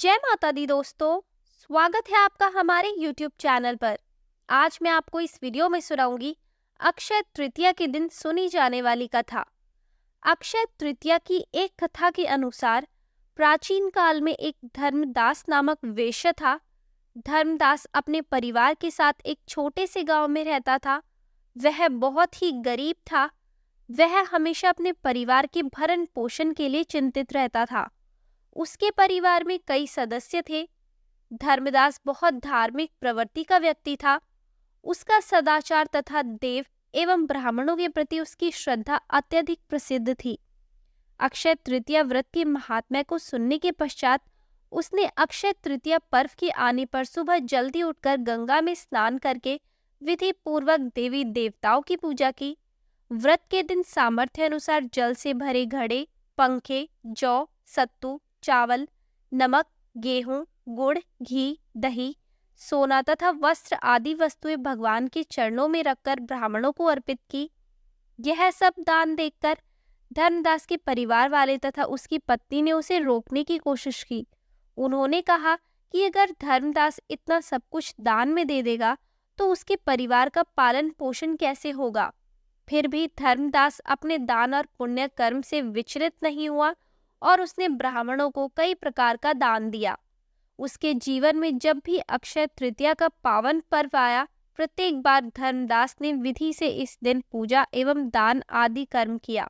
जय माता दी दोस्तों। स्वागत है आपका हमारे YouTube चैनल पर। आज मैं आपको इस वीडियो में सुनाऊंगी अक्षय तृतीया के दिन सुनी जाने वाली कथा। अक्षय तृतीया की एक कथा के अनुसार प्राचीन काल में एक धर्मदास नामक वेश्या था। धर्मदास अपने परिवार के साथ एक छोटे से गांव में रहता था। वह बहुत ही गरीब था। वह हमेशा अपने परिवार के भरण पोषण के लिए चिंतित रहता था। उसके परिवार में कई सदस्य थे। धर्मदास बहुत धार्मिक प्रवृत्ति का व्यक्ति था। उसका सदाचार तथा देव एवं ब्राह्मणों के प्रति उसकी श्रद्धा अत्यधिक प्रसिद्ध थी। अक्षय तृतीया व्रत के महात्म्य को सुनने के पश्चात उसने अक्षय तृतीया पर्व के आने पर सुबह जल्दी उठकर गंगा में स्नान करके विधि पूर्वक देवी देवताओं की पूजा की। व्रत के दिन सामर्थ्य अनुसार जल से भरे घड़े, पंखे, जौ, सत्तू, चावल, नमक, गेहूं, गुड़, घी, दही, सोना तथा वस्त्र आदि वस्तुएं भगवान के चरणों में रखकर ब्राह्मणों को अर्पित की। यह सब दान देखकर धर्मदास के परिवार वाले तथा उसकी पत्नी ने उसे रोकने की कोशिश की। उन्होंने कहा कि अगर धर्मदास इतना सब कुछ दान में दे देगा तो उसके परिवार का पालन पोषण कैसे होगा। फिर भी धर्मदास अपने दान और पुण्य कर्म से विचलित नहीं हुआ और उसने ब्राह्मणों को कई प्रकार का दान दिया। उसके जीवन में जब भी अक्षय तृतीया का पावन पर्व आया, प्रत्येक बार धर्मदास ने विधि से इस दिन पूजा एवं दान आदि कर्म किया।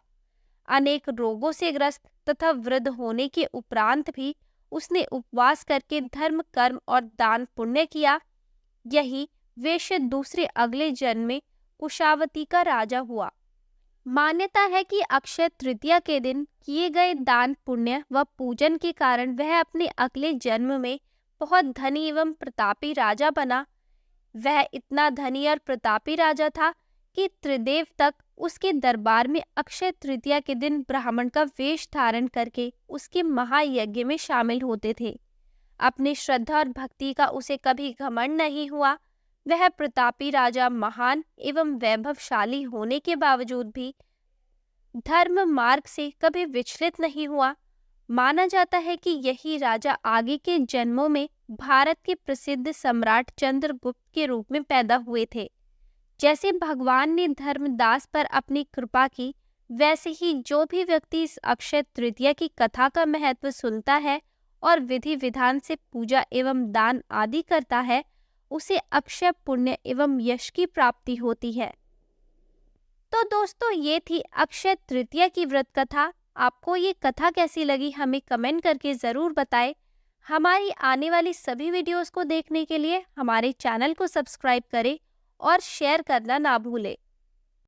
अनेक रोगों से ग्रस्त तथा वृद्ध होने के उपरांत भी उसने उपवास करके धर्म कर्म और दान पुण्य किया। यही वेश्य दूसरे अगले जन्म में कुशावती का राजा हुआ। मान्यता है कि अक्षय तृतीया के दिन किए गए दान पुण्य व पूजन के कारण वह अपने अगले जन्म में बहुत धनी एवं प्रतापी राजा बना। वह इतना धनी और प्रतापी राजा था कि त्रिदेव तक उसके दरबार में अक्षय तृतीया के दिन ब्राह्मण का वेश धारण करके उसके महायज्ञ में शामिल होते थे। अपनी श्रद्धा और भक्ति का उसे कभी घमंड नहीं हुआ। वह प्रतापी राजा महान एवं वैभवशाली होने के बावजूद भी धर्म मार्ग से कभी विचलित नहीं हुआ। माना जाता है कि यही राजा आगे के जन्मों में भारत के प्रसिद्ध सम्राट चंद्रगुप्त के रूप में पैदा हुए थे। जैसे भगवान ने धर्मदास पर अपनी कृपा की, वैसे ही जो भी व्यक्ति इस अक्षय तृतीया की कथा का महत्व सुनता है और विधि विधान से पूजा एवं दान आदि करता है, उसे अक्षय पुण्य एवं यश की प्राप्ति होती है। तो दोस्तों, ये थी अक्षय तृतीया की व्रत कथा। आपको ये कथा कैसी लगी हमें कमेंट करके ज़रूर बताएं। हमारी आने वाली सभी वीडियोस को देखने के लिए हमारे चैनल को सब्सक्राइब करें और शेयर करना ना भूलें।